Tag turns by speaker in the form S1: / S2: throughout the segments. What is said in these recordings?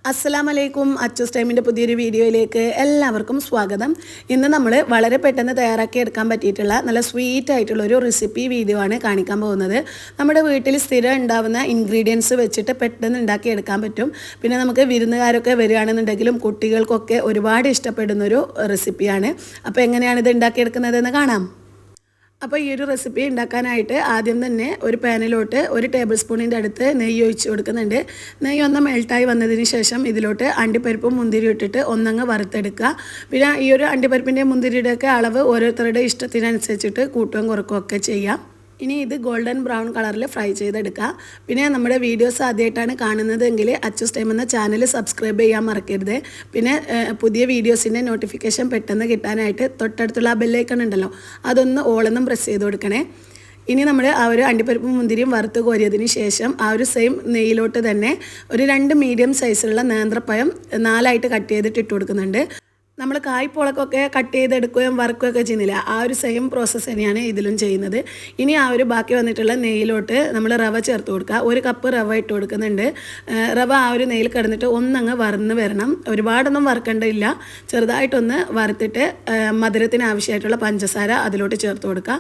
S1: അസ്സലാമലൈക്കും. അച്ചൂസ് ടൈമിൻ്റെ പുതിയൊരു വീഡിയോയിലേക്ക് എല്ലാവർക്കും സ്വാഗതം. ഇന്ന് നമ്മൾ വളരെ പെട്ടെന്ന് തയ്യാറാക്കി എടുക്കാൻ പറ്റിയിട്ടുള്ള നല്ല സ്വീറ്റ് ആയിട്ടുള്ളൊരു റെസിപ്പി വീഡിയോ ആണ് കാണിക്കാൻ പോകുന്നത്. നമ്മുടെ വീട്ടിൽ സ്ഥിരം ഉണ്ടാവുന്ന ഇൻഗ്രീഡിയൻസ് വെച്ചിട്ട് പെട്ടെന്ന് ഉണ്ടാക്കി എടുക്കാൻ പറ്റും. പിന്നെ നമുക്ക് വിരുന്നുകാരൊക്കെ വരികയാണെന്നുണ്ടെങ്കിലും കുട്ടികൾക്കൊക്കെ ഒരുപാട് ഇഷ്ടപ്പെടുന്നൊരു റെസിപ്പിയാണ്. അപ്പോൾ എങ്ങനെയാണ് ഇത് ഉണ്ടാക്കിയെടുക്കുന്നതെന്ന് കാണാം. അപ്പോൾ ഈ ഒരു റെസിപ്പി ഉണ്ടാക്കാനായിട്ട് ആദ്യം തന്നെ ഒരു പാനിലോട്ട് 1 ടേബിൾ സ്പൂണിൻ്റെ അടുത്ത് നെയ്യ് ഒഴിച്ച് കൊടുക്കുന്നുണ്ട്. നെയ്യ് ഒന്ന് മെൽട്ടായി വന്നതിന് ശേഷം ഇതിലോട്ട് അണ്ടിപ്പരിപ്പും മുന്തിരിയും ഇട്ടിട്ട് ഒന്നങ്ങ് വറുത്തെടുക്കുക. പിന്നെ ഈ ഒരു അണ്ടിപ്പരിപ്പിൻ്റെ മുന്തിരിയുടെയൊക്കെ അളവ് ഓരോരുത്തരുടെ ഇഷ്ടത്തിനനുസരിച്ചിട്ട് കൂട്ടുകയും കുറക്കുകയൊക്കെ ചെയ്യാം. ഇനി ഇത് ഗോൾഡൻ ബ്രൗൺ കളറിൽ ഫ്രൈ ചെയ്തെടുക്കുക. പിന്നെ നമ്മുടെ വീഡിയോസ് ആദ്യമായിട്ടാണ് കാണുന്നതെങ്കിൽ അച്ചൂസ് ടൈം എന്ന ചാനൽ സബ്സ്ക്രൈബ് ചെയ്യാൻ മറക്കരുത്. പിന്നെ പുതിയ വീഡിയോസിൻ്റെ നോട്ടിഫിക്കേഷൻ പെട്ടെന്ന് കിട്ടാനായിട്ട് തൊട്ടടുത്തുള്ള ബെല്ലൈക്കൺ ഉണ്ടല്ലോ, അതൊന്ന് ഓളൊന്നും പ്രസ് ചെയ്ത് കൊടുക്കണേ. ഇനി നമ്മൾ ആ ഒരു അണ്ടിപ്പരിപ്പും മുന്തിരിയും വറുത്ത് കോരിയതിന് ശേഷം ആ ഒരു സെയിം നെയ്യിലോട്ട് തന്നെ ഒരു 2 മീഡിയം സൈസിലുള്ള നേന്ത്രപ്പഴം 4ആയിട്ട് കട്ട് ചെയ്തിട്ട് ഇട്ട് കൊടുക്കുന്നുണ്ട്. നമ്മൾ കായ്പോളക്കൊക്കെ കട്ട് ചെയ്തെടുക്കുകയും വറുക്കുകയൊക്കെ ചെയ്യുന്നില്ല, ആ ഒരു സെയിം പ്രോസസ്സ് തന്നെയാണ് ഇതിലും ചെയ്യുന്നത്. ഇനി ആ ഒരു ബാക്കി വന്നിട്ടുള്ള നെയ്യിലോട്ട് നമ്മൾ റവ ചേർത്ത് കൊടുക്കുക. 1 കപ്പ് റവ ഇട്ട് കൊടുക്കുന്നുണ്ട്. റവ ആ ഒരു നെയ്യിൽ കിടന്നിട്ട് ഒന്നങ്ങ് വറന്ന് വരണം. ഒരുപാടൊന്നും വറുക്കേണ്ടതില്ല, ചെറുതായിട്ടൊന്ന് വറുത്തിട്ട് മധുരത്തിന് ആവശ്യമായിട്ടുള്ള പഞ്ചസാര അതിലോട്ട് ചേർത്ത് കൊടുക്കുക.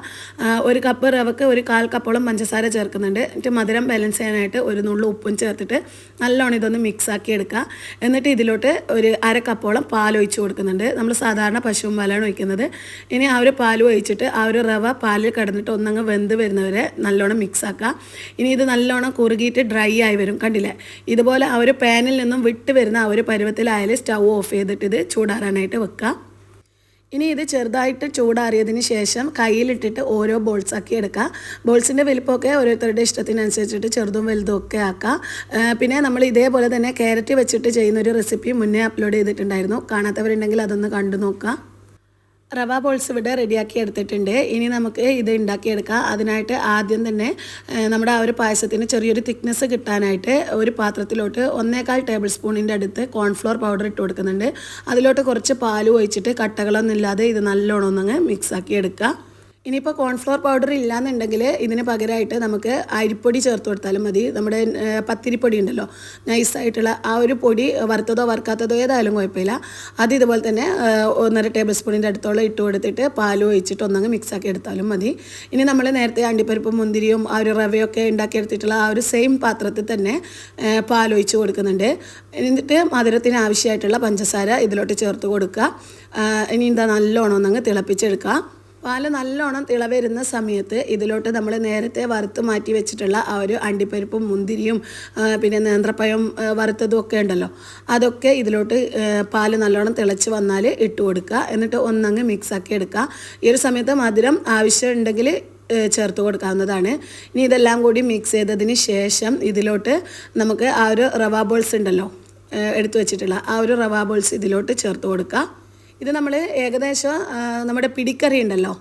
S1: 1 കപ്പ് റവക്ക് 1/4 കപ്പോളം പഞ്ചസാര ചേർക്കുന്നുണ്ട്. എന്നിട്ട് മധുരം ബാലൻസ് ചെയ്യാനായിട്ട് 1 നുള്ളു ഉപ്പും ചേർത്തിട്ട് നല്ലോണം ഇതൊന്ന് മിക്സാക്കി എടുക്കുക. എന്നിട്ട് ഇതിലോട്ട് 1/2 കപ്പോളം പാൽ ഒഴിച്ച് കൊടുക്കുന്നുണ്ട്. നമ്മൾ സാധാരണ പശുവും പാലാണ് ഒഴിക്കുന്നത്. ഇനി ആ ഒരു പാൽ ഒഴിച്ചിട്ട് ആ ഒരു റവ പാലിൽ കിടന്നിട്ട് ഒന്നങ്ങ് വെന്ത് വരുന്നവരെ നല്ലോണം മിക്സ് ആക്കുക. ഇനി ഇത് നല്ലോണം കുറുകിയിട്ട് ഡ്രൈ ആയി വരും, കണ്ടില്ലേ? ഇതുപോലെ ആ ഒരു പാനിൽ നിന്നും വിട്ട് വരുന്ന ആ ഒരു പരുവത്തിലായാലും സ്റ്റൗ ഓഫ് ചെയ്തിട്ട് ഇത് ചൂടാറാനായിട്ട് വെക്കുക. ഇനി ഇത് ചെറുതായിട്ട് ചൂടാറിയതിന് ശേഷം കയ്യിലിട്ടിട്ട് ഓരോ ബോൾസാക്കി എടുക്കുക. ബോൾസിൻ്റെ വലിപ്പമൊക്കെ ഓരോരുത്തരുടെ ഇഷ്ടത്തിനനുസരിച്ചിട്ട് ചെറുതും വലുതും ഒക്കെ ആക്കുക. പിന്നെ നമ്മൾ ഇതേപോലെ തന്നെ ക്യാരറ്റ് വെച്ചിട്ട് ചെയ്യുന്നൊരു റെസിപ്പി മുന്നേ അപ്ലോഡ് ചെയ്തിട്ടുണ്ടായിരുന്നു. കാണാത്തവരുണ്ടെങ്കിൽ അതൊന്ന് കണ്ടു നോക്കുക. റവ ബോൾസ് ഇവിടെ റെഡിയാക്കി എടുത്തിട്ടുണ്ട്. ഇനി നമുക്ക് ഇത് ഉണ്ടാക്കിയെടുക്കാം. അതിനായിട്ട് ആദ്യം തന്നെ നമ്മുടെ ആ ഒരു പായസത്തിന് ചെറിയൊരു തിക്നെസ് കിട്ടാനായിട്ട് ഒരു പാത്രത്തിലോട്ട് 1/4 ടേബിൾ സ്പൂണിൻ്റെ അടുത്ത് കോൺഫ്ലോർ പൗഡർ ഇട്ട് കൊടുക്കുന്നുണ്ട്. അതിലോട്ട് കുറച്ച് പാൽ ഒഴിച്ചിട്ട് കട്ടകളൊന്നും ഇല്ലാതെ ഇത് നല്ലോണം ഒന്നങ്ങ് മിക്സാക്കി എടുക്കുക. ഇനിയിപ്പോൾ കോൺഫ്ലോർ പൗഡർ ഇല്ലയെന്നുണ്ടെങ്കിൽ ഇതിന് പകരമായിട്ട് നമുക്ക് അരിപ്പൊടി ചേർത്ത് കൊടുത്താലും മതി. നമ്മുടെ പത്തിരിപ്പൊടി ഉണ്ടല്ലോ, നൈസായിട്ടുള്ള ആ ഒരു പൊടി, വറുത്തതോ വറുക്കാത്തതോ ഏതായാലും കുഴപ്പമില്ല. അത് ഇതുപോലെ തന്നെ 1.5 ടേബിൾ സ്പൂണിൻ്റെ അടുത്തോളം ഇട്ട് കൊടുത്തിട്ട് പാലും ഒഴിച്ചിട്ട് ഒന്നങ്ങ് മിക്സാക്കി എടുത്താലും മതി. ഇനി നമ്മൾ നേരത്തെ അണ്ടിപ്പരിപ്പും മുന്തിരിയും ആ ഒരു റവയൊക്കെ ഉണ്ടാക്കിയെടുത്തിട്ടുള്ള ആ ഒരു സെയിം പാത്രത്തിൽ തന്നെ പാലൊഴിച്ച് കൊടുക്കുന്നുണ്ട്. എന്നിട്ട് മധുരത്തിന് ആവശ്യമായിട്ടുള്ള പഞ്ചസാര ഇതിലോട്ട് ചേർത്ത് കൊടുക്കുക. ഇനി എന്താ നല്ലോണം ഒന്നങ്ങ് തിളപ്പിച്ചെടുക്കുക. പാല് നല്ലോണം തിളവരുന്ന സമയത്ത് ഇതിലോട്ട് നമ്മൾ നേരത്തെ വറുത്ത് മാറ്റി വെച്ചിട്ടുള്ള ആ ഒരു അണ്ടിപ്പരിപ്പും മുന്തിരിയും പിന്നെ നേന്ത്രപ്പഴം വറുത്തതും ഒക്കെ ഉണ്ടല്ലോ, അതൊക്കെ ഇതിലോട്ട് പാല് നല്ലോണം തിളച്ച് വന്നാൽ ഇട്ട് കൊടുക്കുക. എന്നിട്ട് ഒന്നങ്ങ് മിക്സാക്കി എടുക്കുക. ഈ ഒരു സമയത്ത് മധുരം ആവശ്യമുണ്ടെങ്കിൽ ചേർത്ത് കൊടുക്കാവുന്നതാണ്. ഇനി ഇതെല്ലാം കൂടി മിക്സ് ചെയ്തതിന് ശേഷം ഇതിലോട്ട് നമുക്ക് ആ ഒരു റവ ബോൾസ് ഉണ്ടല്ലോ എടുത്തു വെച്ചിട്ടുള്ള ആ ഒരു റവ ബോൾസ് ഇതിലോട്ട് ചേർത്ത് കൊടുക്കുക. ഇത് നമ്മൾ ഏകദേശം നമ്മുടെ പിടിക്കറി ഉണ്ടല്ലോ,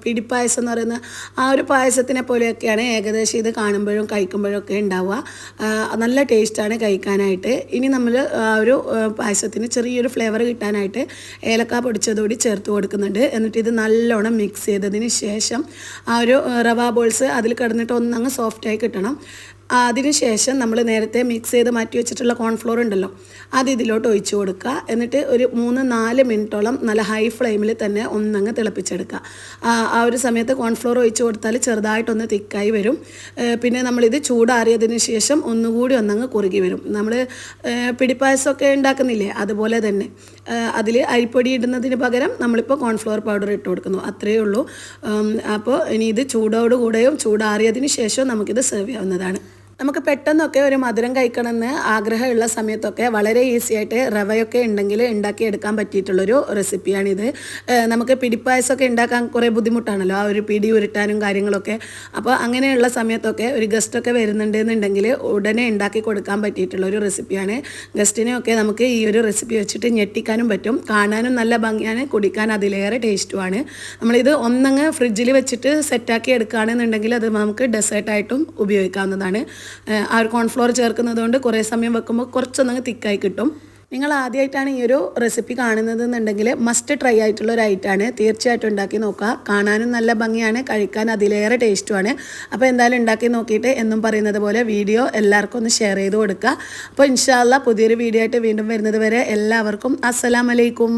S1: പിടിപ്പായസം എന്ന് പറയുന്ന ആ ഒരു പായസത്തിനെ പോലെയൊക്കെയാണ് ഏകദേശം ഇത് കാണുമ്പോഴും കഴിക്കുമ്പോഴും ഒക്കെ ഉണ്ടാവുക. നല്ല ടേസ്റ്റാണ് കഴിക്കാനായിട്ട്. ഇനി നമ്മൾ ആ ഒരു പായസത്തിന് ചെറിയൊരു ഫ്ലേവർ കിട്ടാനായിട്ട് ഏലക്ക പൊടിച്ചതുകൂടി ചേർത്ത് കൊടുക്കുന്നുണ്ട്. എന്നിട്ട് ഇത് നല്ലോണം മിക്സ് ചെയ്തതിന് ശേഷം ആ ഒരു റവ ബോൾസ് അതിൽ കിടന്നിട്ട് ഒന്നങ്ങ് സോഫ്റ്റായി കിട്ടണം. അതിന് ശേഷം നമ്മൾ നേരത്തെ മിക്സ് ചെയ്ത് മാറ്റി വെച്ചിട്ടുള്ള കോൺഫ്ലോർ ഉണ്ടല്ലോ, അത് ഇതിലോട്ട് ഒഴിച്ച് കൊടുക്കുക. എന്നിട്ട് ഒരു 3-4 മിനിറ്റോളം നല്ല ഹൈ ഫ്ലെയിമിൽ തന്നെ ഒന്നങ്ങ് തിളപ്പിച്ചെടുക്കുക. ആ ഒരു സമയത്ത് കോൺഫ്ലോർ ഒഴിച്ച് കൊടുത്താൽ ചെറുതായിട്ടൊന്ന് തിക്കായി വരും. പിന്നെ നമ്മളിത് ചൂടാറിയതിന് ശേഷം ഒന്നുകൂടി ഒന്നങ്ങ് കുറുകി വരും. നമ്മൾ പിടിപ്പായസമൊക്കെ ഉണ്ടാക്കുന്നില്ലേ, അതുപോലെ തന്നെ അതിൽ അരിപ്പൊടി ഇടുന്നതിന് പകരം നമ്മളിപ്പോൾ കോൺഫ്ലോർ പൗഡർ ഇട്ട് കൊടുക്കുന്നു, അത്രയേ ഉള്ളൂ. അപ്പോൾ ഇനി ഇത് ചൂടോടുകൂടെയും ചൂടാറിയതിന് ശേഷവും നമുക്കിത് സെർവ് ചെയ്യാവുന്നതാണ്. നമുക്ക് പെട്ടെന്നൊക്കെ ഒരു മധുരം കഴിക്കണമെന്ന് ആഗ്രഹമുള്ള സമയത്തൊക്കെ വളരെ ഈസി ആയിട്ട് റവയൊക്കെ ഉണ്ടെങ്കിൽ ഉണ്ടാക്കിയെടുക്കാൻ പറ്റിയിട്ടുള്ളൊരു റെസിപ്പിയാണിത്. നമുക്ക് പിടിപ്പായസമൊക്കെ ഉണ്ടാക്കാൻ കുറേ ബുദ്ധിമുട്ടാണല്ലോ, ആ ഒരു പിടി ഉരുട്ടാനും കാര്യങ്ങളൊക്കെ. അപ്പോൾ അങ്ങനെയുള്ള സമയത്തൊക്കെ ഒരു ഗസ്റ്റൊക്കെ വരുന്നുണ്ടെന്നുണ്ടെങ്കിൽ ഉടനെ ഉണ്ടാക്കി കൊടുക്കാൻ പറ്റിയിട്ടുള്ളൊരു റെസിപ്പിയാണ്. ഗസ്റ്റിനെയൊക്കെ നമുക്ക് ഈ ഒരു റെസിപ്പി വെച്ചിട്ട് ഞെട്ടിക്കാനും പറ്റും. കാണാനും നല്ല ഭംഗിയാണ്, കുടിക്കാൻ അതിലേറെ ടേസ്റ്റുമാണ്. നമ്മളിത് ഒന്നങ്ങ് ഫ്രിഡ്ജിൽ വെച്ചിട്ട് സെറ്റാക്കി എടുക്കുകയാണെന്നുണ്ടെങ്കിൽ അത് നമുക്ക് ഡെസേർട്ടായിട്ടും ഉപയോഗിക്കാവുന്നതാണ്. ആ ഒരു കോൺഫ്ലോർ ചേർക്കുന്നത് കൊണ്ട് കുറേ സമയം വെക്കുമ്പോൾ കുറച്ചൊന്നങ്ങ് തിക്കായി കിട്ടും. നിങ്ങൾ ആദ്യമായിട്ടാണ് ഈ ഒരു റെസിപ്പി കാണുന്നതെന്നുണ്ടെങ്കിൽ മസ്റ്റ് ട്രൈ ആയിട്ടുള്ള ഒരു ഐറ്റമാണ്. തീർച്ചയായിട്ടും ഉണ്ടാക്കി നോക്കുക. കാണാനും നല്ല ഭംഗിയാണ്, കഴിക്കാൻ അതിലേറെ ടേസ്റ്റുമാണ്. അപ്പോൾ എന്തായാലും ഉണ്ടാക്കി നോക്കിയിട്ട് എന്നും പറയുന്നത് പോലെ വീഡിയോ എല്ലാവർക്കും ഒന്ന് ഷെയർ ചെയ്ത് കൊടുക്കുക. അപ്പോൾ ഇൻഷാ അല്ലാഹ് പുതിയൊരു വീഡിയോ ആയിട്ട് വീണ്ടും വരുന്നത് വരെ എല്ലാവർക്കും അസ്സലാമു അലൈക്കും.